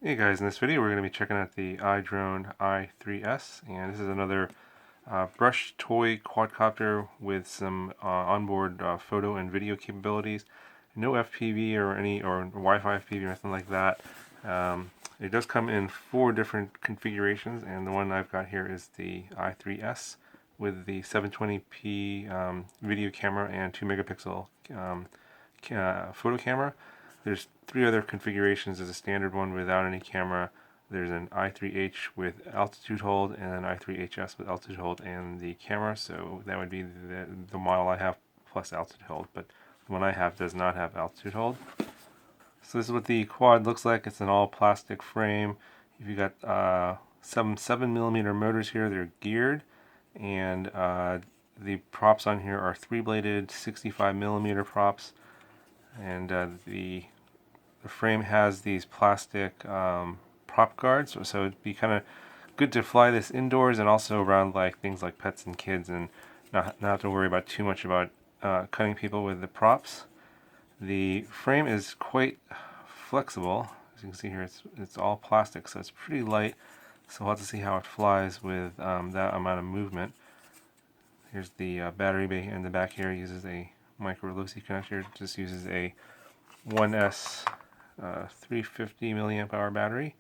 Hey guys, in this video we're going to be checking out the iDrone i3S, and this is another brush toy quadcopter with some onboard photo and video capabilities. No FPV or Wi-Fi FPV or anything like that. It does come in 4 different configurations, and the one I've got here is the i3S with the 720p video camera and 2 megapixel photo camera. There's 3 other configurations. There's a standard one without any camera. There's an i3H with altitude hold and an i3HS with altitude hold and the camera. So that would be the model I have plus altitude hold. But the one I have does not have altitude hold. So this is what the quad looks like. It's an all plastic frame. You've got some 7mm motors here. They're geared, and the props on here are 3-bladed 65mm props. And the frame has these plastic prop guards, so it'd be kind of good to fly this indoors and also around like things like pets and kids, and not have to worry about too much about cutting people with the props. The frame is quite flexible. As you can see here, it's all plastic, so it's pretty light. So we'll have to see how it flies with that amount of movement. Here's the battery bay in the back here. It uses a micro low-C connector. It just uses a 1S 350 milliamp hour battery.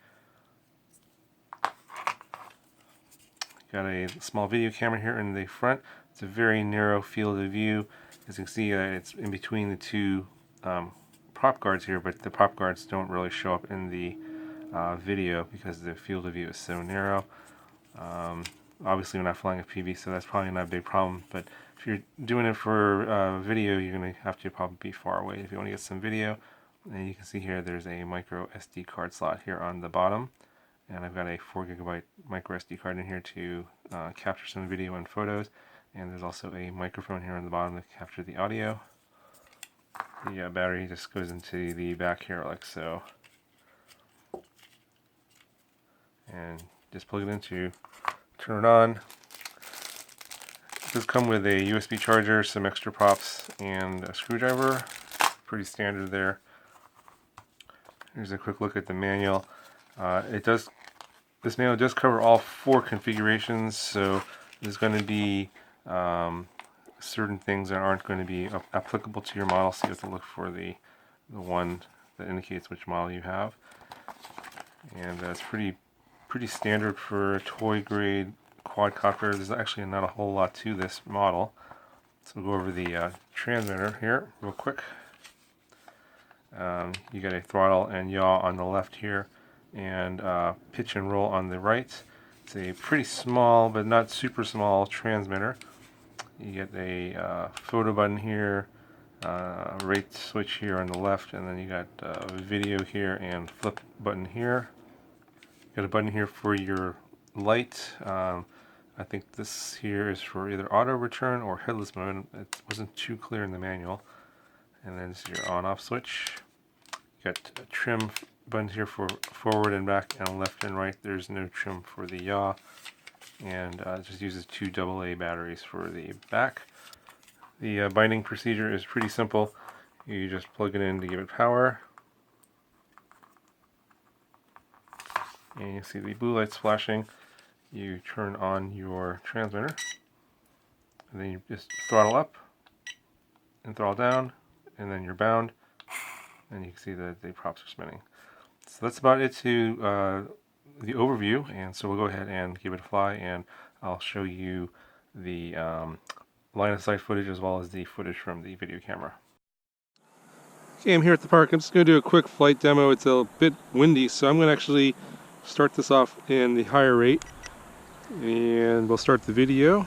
Got a small video camera here in the front. It's a very narrow field of view. As you can see, it's in between the 2 prop guards here, but the prop guards don't really show up in the video because the field of view is so narrow. Obviously we're not flying a PV, so that's probably not a big problem, but if you're doing it for video, you're going to have to probably be far away if you want to get some video. And you can see here there's a micro SD card slot here on the bottom, and I've got a 4GB micro SD card in here to capture some video and photos, and there's also a microphone here on the bottom to capture the audio. The battery just goes into the back here like so, and just plug it in to turn it on. It does come with a USB charger, some extra props, and a screwdriver. Pretty standard there. Here's a quick look at the manual. This manual does cover all 4 configurations, so there's going to be certain things that aren't going to be applicable to your model, so you have to look for the one that indicates which model you have. And it's pretty standard for a toy grade quadcopter. There's actually not a whole lot to this model. So we'll go over the transmitter here real quick. You got a throttle and yaw on the left here, and pitch and roll on the right. It's a pretty small but not super small transmitter. You get a photo button here, rate switch here on the left, and then you got video here and flip button here. You got a button here for your light. I think this here is for either auto return or headless mode. It wasn't too clear in the manual. And then this is your on-off switch. You got a trim button here for forward and back, and left and right. There's no trim for the yaw, and it just uses 2 AA batteries for the back. The binding procedure is pretty simple. You just plug it in to give it power, and you see the blue lights flashing. You turn on your transmitter, and then you just throttle up and throttle down, and then you're bound, and you can see that the props are spinning. So that's about it to the overview, and so we'll go ahead and give it a fly, and I'll show you the line of sight footage as well as the footage from the video camera. Okay, I'm here at the park. I'm just going to do a quick flight demo. It's a bit windy, so I'm going to actually start this off in the higher rate, and we'll start the video.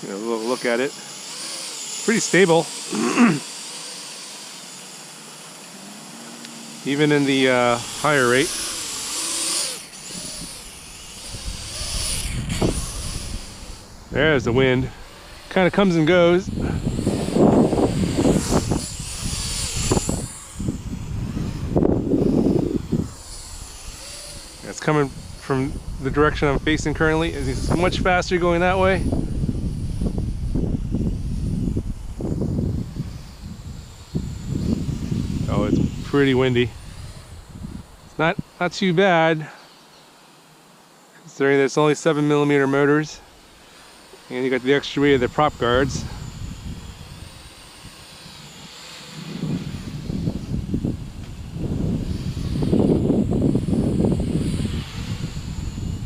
A little look at it. Pretty stable. Even in the higher rate. There's the wind. Kind of comes and goes. It's coming from the direction I'm facing currently. It's much faster going that way. pretty windy. It's not too bad, considering that it's only 7mm motors, and you got the extra weight of the prop guards.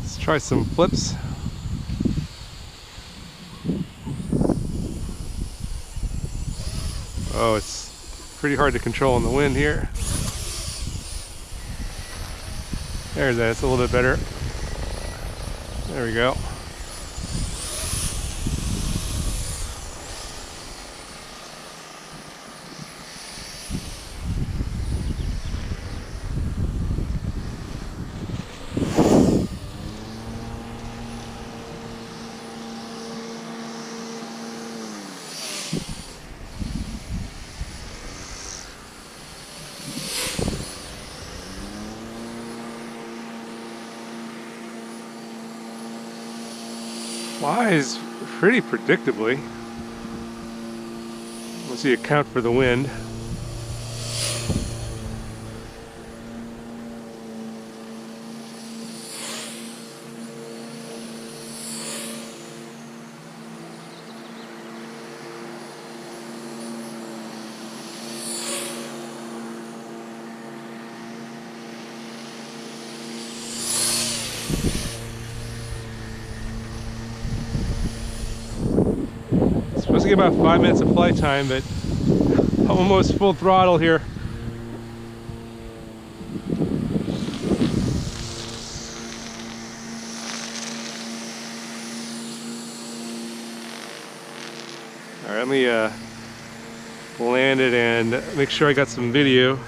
Let's try some flips. Oh, it's pretty hard to control in the wind here. There's that, it's a little bit better. There we go. Flies pretty predictably, once you account for the wind. Supposed to get about 5 minutes of flight time, but almost full throttle here. All right, let me land it and make sure I got some video.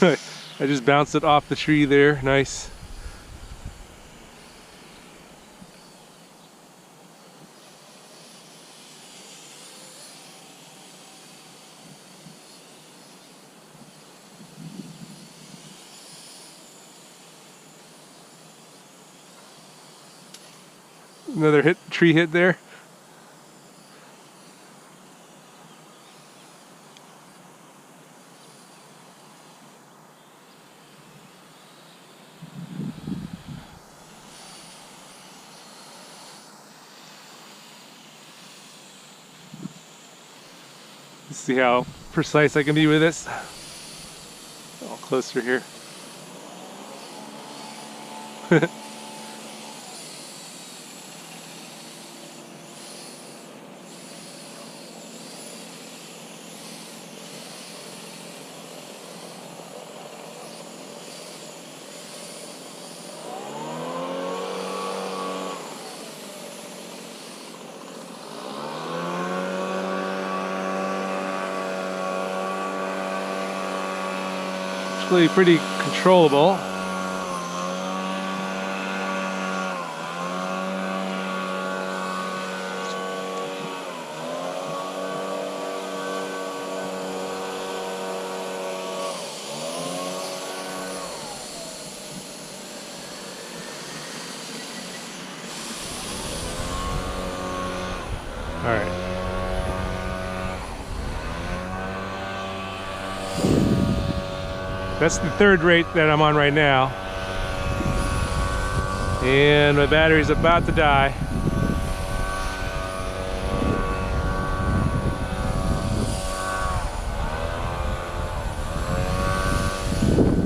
I just bounced it off the tree there. Nice. Another tree hit there. Let's see how precise I can be with this. All closer here. Pretty controllable. That's the third rate that I'm on right now. And my battery's about to die.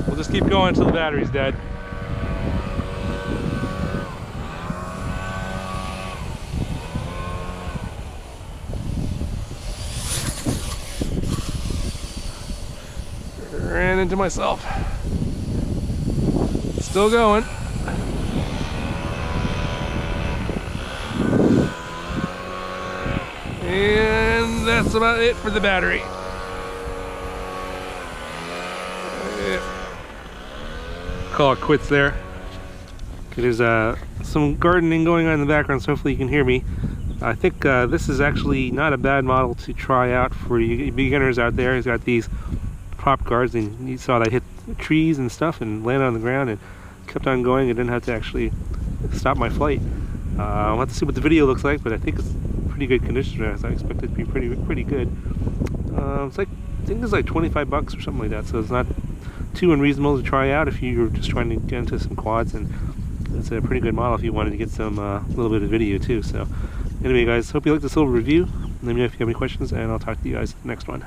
We'll just keep going until the battery's dead. Ran into myself. Still going. And that's about it for the battery. Call it quits there. Okay, there's some gardening going on in the background, so hopefully you can hear me. I think this is actually not a bad model to try out for you beginners out there. He's got these prop guards, and you saw that hit trees and stuff and landed on the ground and kept on going. I didn't have to actually stop my flight. I'll have to see what the video looks like, but I think it's pretty good condition, as I expect it to be pretty good. It's like, I think it's like 25 bucks or something like that, so it's not too unreasonable to try out if you're just trying to get into some quads, and it's a pretty good model if you wanted to get some little bit of video too. So anyway guys, hope you liked this little review. Let me know if you have any questions, and I'll talk to you guys next one.